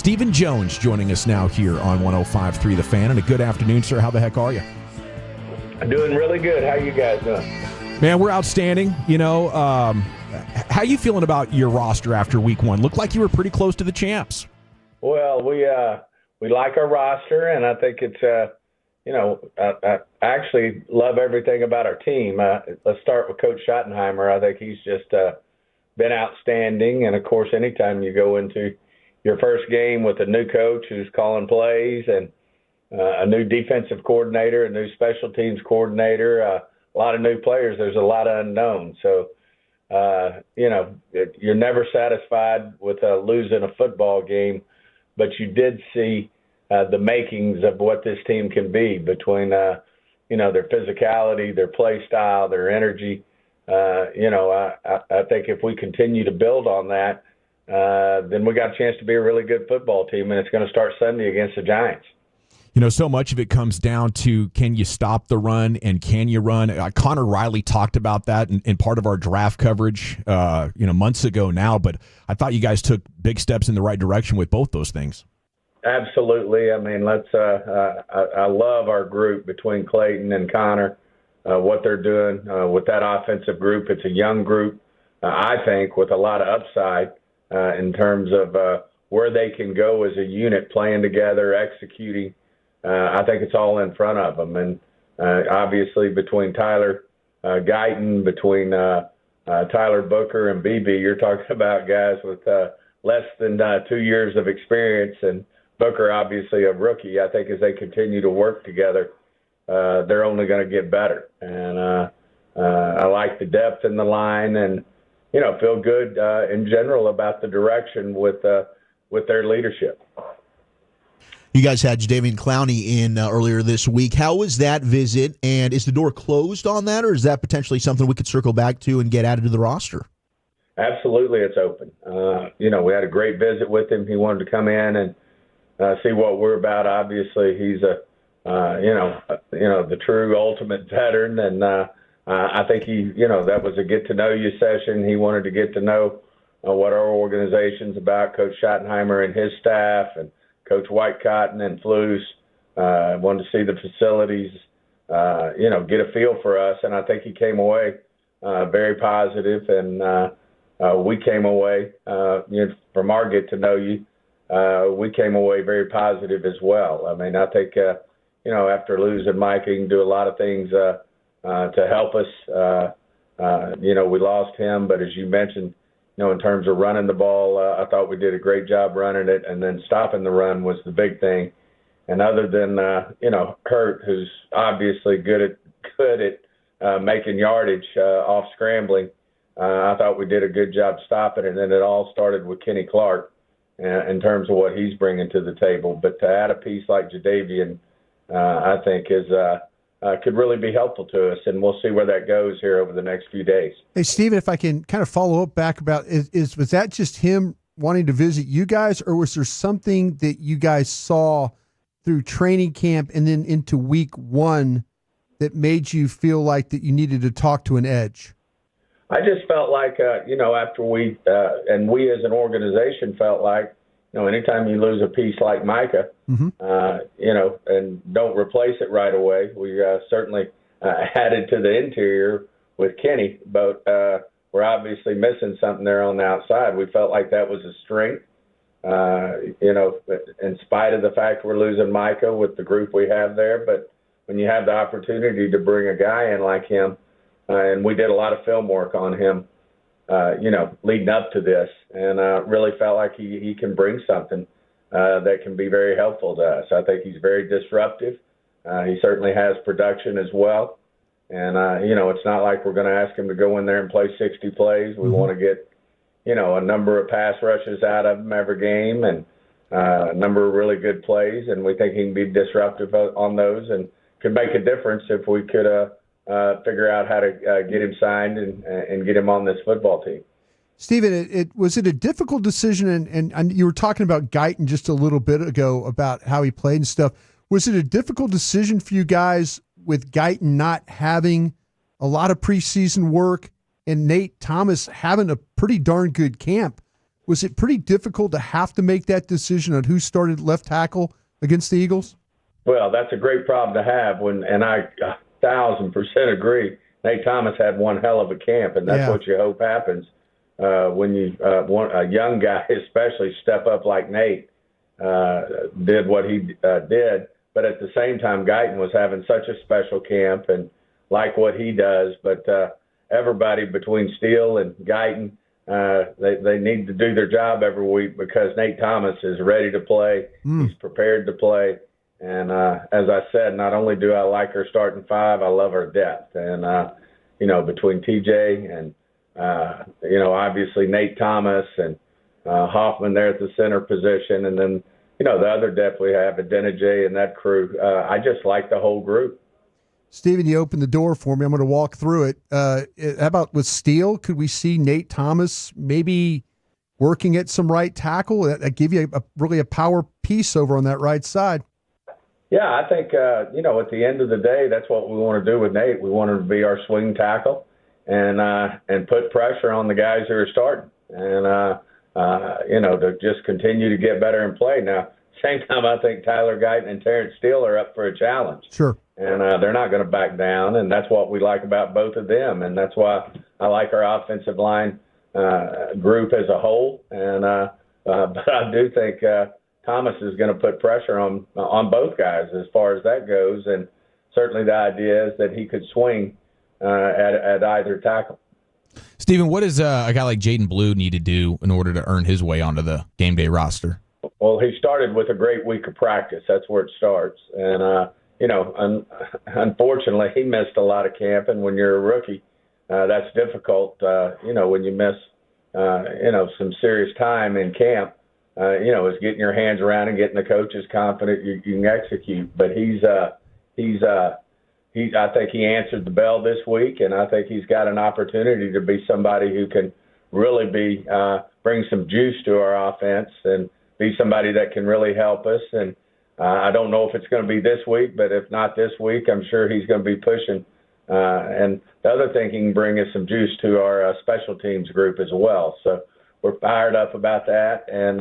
Stephen Jones joining us now here on 105.3 The Fan. And a good afternoon, sir. How the heck are you? I'm doing really good. How you guys doing? Man, we're outstanding. You know, how you feeling about your roster after week one? Looked like you were pretty close to the champs. Well, we like our roster, and I think it's I actually love everything about our team. Let's start with Coach Schottenheimer. I think he's just been outstanding, and of course, anytime you go into your first game with a new coach who's calling plays and a new defensive coordinator, a new special teams coordinator, a lot of new players, there's a lot of unknowns. So, you're never satisfied with losing a football game, but you did see the makings of what this team can be between, their physicality, their play style, their energy. I think if we continue to build on that, then we got a chance to be a really good football team, and it's going to start Sunday against the Giants. You know, so much of it comes down to, can you stop the run and can you run? Connor Riley talked about that in part of our draft coverage, months ago now, but I thought you guys took big steps in the right direction with both those things. Absolutely. I mean, I love our group between Clayton and Connor, what they're doing with that offensive group. It's a young group, I think, with a lot of upside in terms of where they can go as a unit, playing together, executing. I think it's all in front of them. And obviously between Tyler Guyton, between Tyler Booker and BB, you're talking about guys with less than 2 years of experience. And Booker, obviously a rookie. I think as they continue to work together, they're only going to get better. And I like the depth in the line and, feel good in general about the direction with their leadership. You guys had Jadeveon Clowny in earlier this week. How was that visit, and is the door closed on that, or is that potentially something we could circle back to and get added to the roster? Absolutely, it's open. We had a great visit with him. He wanted to come in and see what we're about. Obviously, he's the true ultimate veteran, and I think that was a get-to-know-you session. He wanted to get to know what our organization's about, Coach Schottenheimer and his staff, and Coach Whitecotton and Flus. Wanted to see the facilities, get a feel for us. And I think he came away very positive, and we came away, from our get to know you, we came away very positive as well. I mean, I think, after losing Mike, he can do a lot of things to help us. We lost him, but as you mentioned, in terms of running the ball, I thought we did a great job running it, and then stopping the run was the big thing. And other than, Hurt, who's obviously good at making yardage off scrambling, I thought we did a good job stopping it. And then it all started with Kenny Clark in terms of what he's bringing to the table. But to add a piece like Jadeveon, I think could really be helpful to us, and we'll see where that goes here over the next few days. Hey, Stephen, if I can kind of follow up back about, was that just him wanting to visit you guys, or was there something that you guys saw through training camp and then into week one that made you feel like that you needed to talk to an edge? I just felt like, after we as an organization felt like, anytime you lose a piece like Micah, and don't replace it right away, we certainly added to the interior with Kenny, but we're obviously missing something there on the outside. We felt like that was a strength, in spite of the fact we're losing Micah with the group we have there. But when you have the opportunity to bring a guy in like him, and we did a lot of film work on him, leading up to this, and really felt like he can bring something that can be very helpful to us. I think he's very disruptive. He certainly has production as well. And, it's not like we're going to ask him to go in there and play 60 plays. We want to get, a number of pass rushes out of him every game and a number of really good plays. And we think he can be disruptive on those and could make a difference if we could figure out how to get him signed and get him on this football team. Stephen, was it a difficult decision? And you were talking about Guyton just a little bit ago about how he played and stuff. Was it a difficult decision for you guys with Guyton not having a lot of preseason work and Nate Thomas having a pretty darn good camp? Was it pretty difficult to have to make that decision on who started left tackle against the Eagles? Well, that's a great problem to have, and I 1,000% agree. Nate Thomas had one hell of a camp, and that's what you hope happens when you want a young guy, especially, step up like Nate did what he did. But at the same time, Guyton was having such a special camp and like what he does. But everybody between Steele and Guyton, they need to do their job every week because Nate Thomas is ready to play. He's prepared to play. And as I said, not only do I like her starting five, I love her depth. And, between TJ and, obviously Nate Thomas and Hoffman there at the center position. And then, the other depth we have, Adeniji and that crew. I just like the whole group. Stephen, you opened the door for me. I'm going to walk through it. How about with Steele? Could we see Nate Thomas maybe working at some right tackle? That give you really a power piece over on that right side. Yeah, I think, at the end of the day, that's what we want to do with Nate. We want him to be our swing tackle and put pressure on the guys who are starting and, to just continue to get better and play. Now, same time, I think Tyler Guyton and Terrence Steele are up for a challenge. Sure. And they're not going to back down, and that's what we like about both of them. And that's why I like our offensive line group as a whole. And but I do think Thomas is going to put pressure on both guys as far as that goes. And certainly the idea is that he could swing at either tackle. Stephen, what does a guy like Jaden Blue need to do in order to earn his way onto the game day roster? Well, he started with a great week of practice. That's where it starts. And, unfortunately, he missed a lot of camp. And when you're a rookie, that's difficult, when you miss, some serious time in camp. Is getting your hands around and getting the coaches confident you can execute. But I think he answered the bell this week, and I think he's got an opportunity to be somebody who can really bring some juice to our offense and be somebody that can really help us. And I don't know if it's going to be this week, but if not this week, I'm sure he's going to be pushing. And the other thing he can bring is some juice to our special teams group as well. So we're fired up about that and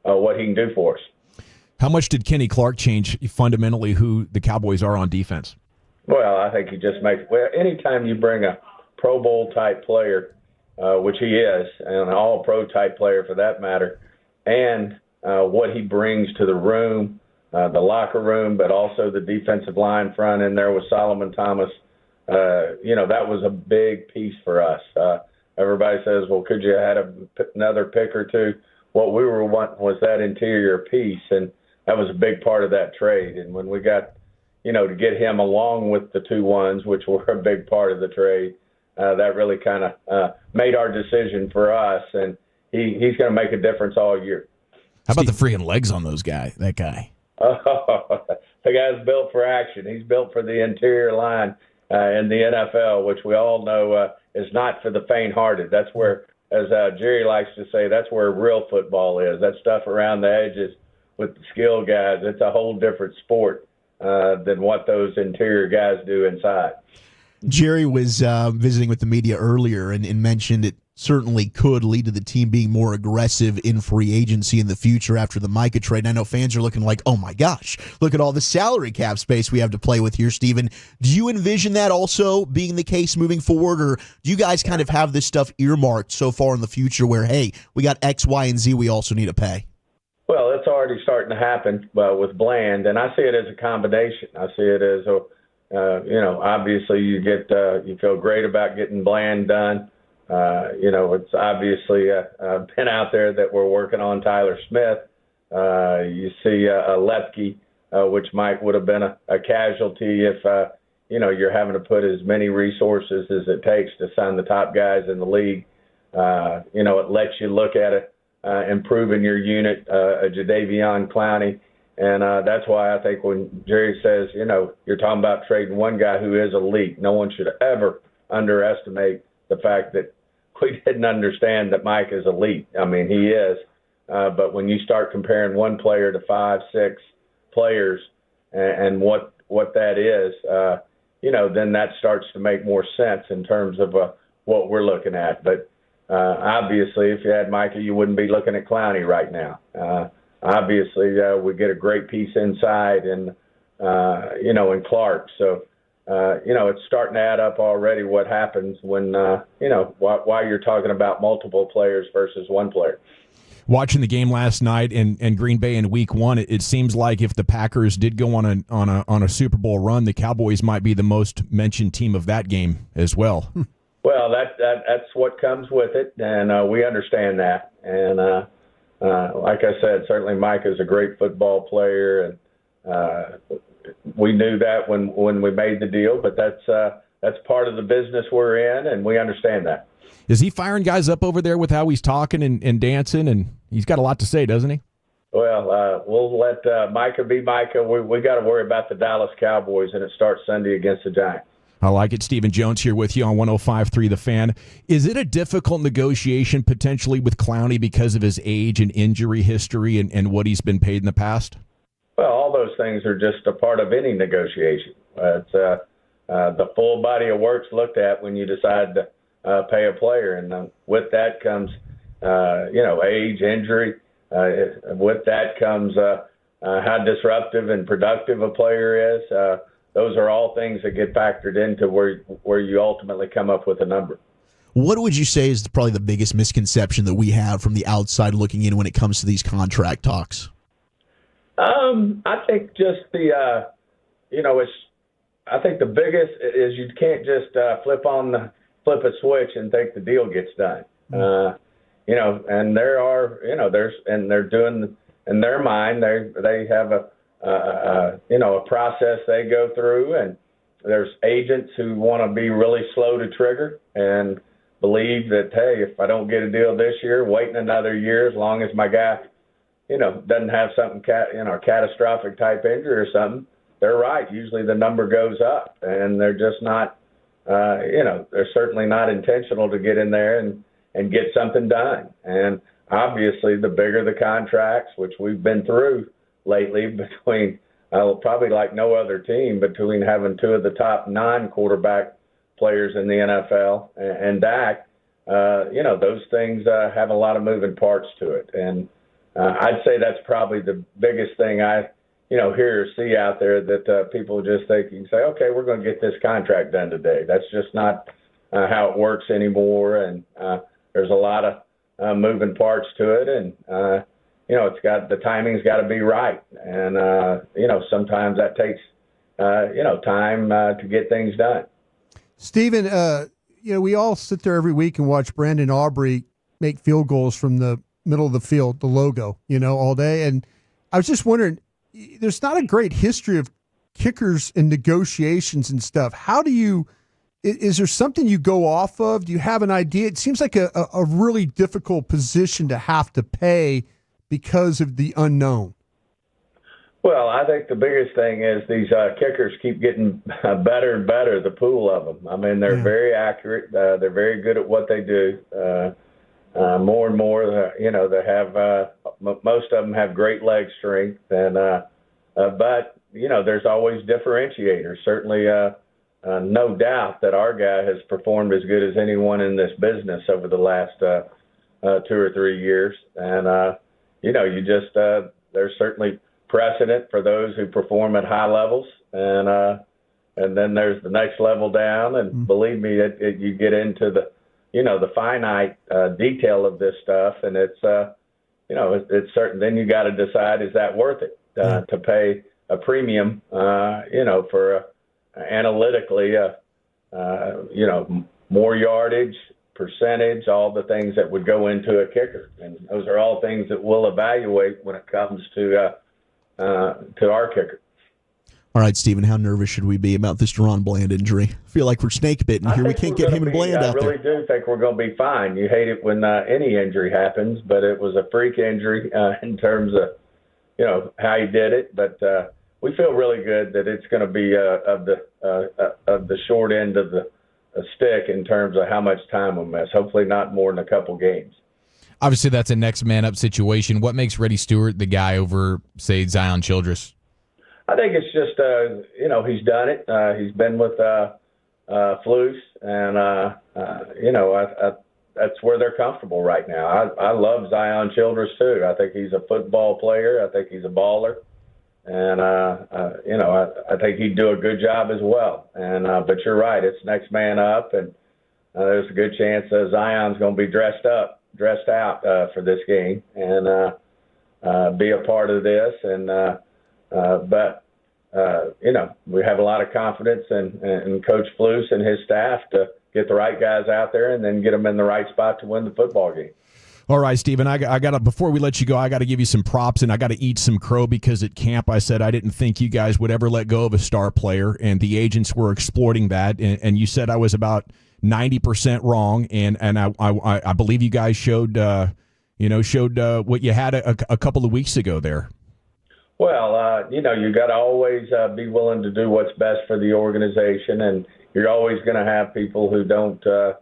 what he can do for us. How much did Kenny Clark change fundamentally who the Cowboys are on defense? Well, I think he just makes – anytime you bring a Pro Bowl-type player, which he is, and an all-pro type player for that matter, and what he brings to the room, the locker room, but also the defensive line front in there with Solomon Thomas, that was a big piece for us. Everybody says, well, could you have had another pick or two? What we were wanting was that interior piece, and that was a big part of that trade. And when we got – to get him along with the 2 ones, which were a big part of the trade, that really kind of made our decision for us, and he's going to make a difference all year. How about the freaking legs on that guy? Oh, the guy's built for action. He's built for the interior line in the NFL, which we all know is not for the faint-hearted. That's where, as Jerry likes to say, that's where real football is. That stuff around the edges with the skill guys, it's a whole different sport than what those interior guys do inside. Jerry was visiting with the media earlier and mentioned it certainly could lead to the team being more aggressive in free agency in the future after the Micah trade. And I know fans are looking like, oh my gosh, look at all the salary cap space we have to play with here, Stephen. Do you envision that also being the case moving forward, or do you guys kind of have this stuff earmarked so far in the future where, hey, we got X, Y, and Z we also need to pay? Well, it's already starting to happen with Bland, and I see it as a combination. I see it as obviously you feel great about getting Bland done. It's obviously been out there that we're working on Tyler Smith. You see a Lepke, which would have been a casualty if you're having to put as many resources as it takes to sign the top guys in the league. It lets you look at it. Improving your unit, Jadeveon Clowny. And that's why I think when Jerry says, you're talking about trading one guy who is elite, no one should ever underestimate the fact that we didn't understand that Mike is elite. I mean, he is. But when you start comparing one player to 5, 6 players and what that is, then that starts to make more sense in terms of what we're looking at. But obviously, if you had Micah, you wouldn't be looking at Clowny right now. Obviously, we get a great piece inside, and in Clark. So, it's starting to add up already. What happens when while you're talking about multiple players versus one player. Watching the game last night in Green Bay in Week 1, it seems like if the Packers did go on a Super Bowl run, the Cowboys might be the most mentioned team of that game as well. Well, that's what comes with it, and we understand that. And like I said, certainly Mike is a great football player, and we knew that when we made the deal. But that's part of the business we're in, and we understand that. Is he firing guys up over there with how he's talking and dancing? And he's got a lot to say, doesn't he? Well, we'll let Micah be Micah. We got to worry about the Dallas Cowboys, and it starts Sunday against the Giants. I like it. Stephen Jones here with you on 105.3 The Fan. Is it a difficult negotiation potentially with Clowny because of his age and injury history and what he's been paid in the past? Well, all those things are just a part of any negotiation. It's the full body of work's looked at when you decide to pay a player, and with that comes, age, injury. With that comes how disruptive and productive a player is. Those are all things that get factored into where you ultimately come up with a number. What would you say is probably the biggest misconception that we have from the outside looking in when it comes to these contract talks? I think just I think the biggest is you can't just flip a switch and think the deal gets done. And they're doing in their mind they have a process they go through, and there's agents who want to be really slow to trigger and believe that, hey, if I don't get a deal this year, waiting another year, as long as my guy, doesn't have something catastrophic type injury or something, they're right. Usually the number goes up, and they're just not. They're certainly not intentional to get in there and get something done. And obviously, the bigger the contracts, which we've been through lately, between probably like no other team, between having two of the top non-quarterback players in the NFL and Dak, those things have a lot of moving parts to it. And I'd say that's probably the biggest thing I hear or see out there, that people just think you can say, okay, we're going to get this contract done today. That's just not how it works anymore. And there's a lot of moving parts to it. And, the timing's got to be right. And, sometimes that takes, time to get things done. Stephen, we all sit there every week and watch Brandon Aubrey make field goals from the middle of the field, the logo, all day. And I was just wondering, there's not a great history of kickers and negotiations and stuff. Is there something you go off of? Do you have an idea? It seems like a really difficult position to have to pay because of the unknown. Well, I think the biggest thing is these kickers keep getting better and better, the pool of them. I mean, they're very accurate. They're very good at what they do. More and more, they have most of them have great leg strength, and but there's always differentiators. Certainly, no doubt that our guy has performed as good as anyone in this business over the last 2 or 3 years, and there's certainly precedent for those who perform at high levels, and then there's the next level down, and believe me, you get into the finite detail of this stuff, and it's certain. Then you got to decide, is that worth it to pay a premium, for analytically, more yardage, percentage, all the things that would go into a kicker, and those are all things that we'll evaluate when it comes to our kicker. All right, Stephen, how nervous should we be about this Deron Bland injury? I feel like we're snake bitten here. We can't get him and Bland out there. I really do think we're going to be fine. You hate it when any injury happens, but it was a freak injury in terms of, how he did it. But we feel really good that it's going to be of the short end of the stick in terms of how much time we'll miss. Hopefully not more than a couple games. Obviously, that's a next man up situation. What makes Reddy Stewart the guy over, say, Zion Childress? I think it's just, he's done it. He's been with Flus, and, that's where they're comfortable right now. I love Zion Childress too. I think he's a football player. I think he's a baller, and I think he'd do a good job as well. And but you're right, it's next man up, and there's a good chance Zion's going to be dressed out for this game and be a part of this. And but we have a lot of confidence in Coach Flus and his staff to get the right guys out there and then get them in the right spot to win the football game. All right, Stephen, I got to, before we let you go, I got to give you some props, and I got to eat some crow because at camp I said I didn't think you guys would ever let go of a star player, and the agents were exploiting that, and you said I was about 90% wrong, and I believe you guys showed what you had a couple of weeks ago there. Well, you got to always be willing to do what's best for the organization, and you're always going to have people who don't, who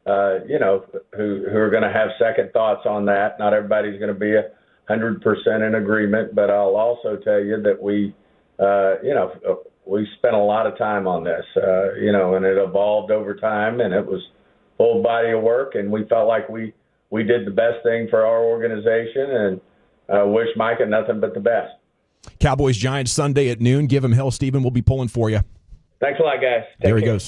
are going to have second thoughts on that. Not everybody's going to be 100% in agreement, but I'll also tell you that we spent a lot of time on this, and it evolved over time, and it was full body of work, and we felt like we did the best thing for our organization, and wish Micah nothing but the best. Cowboys Giants Sunday at noon. Give him hell, Stephen. We'll be pulling for you. Thanks a lot, guys. Take there he care. goes.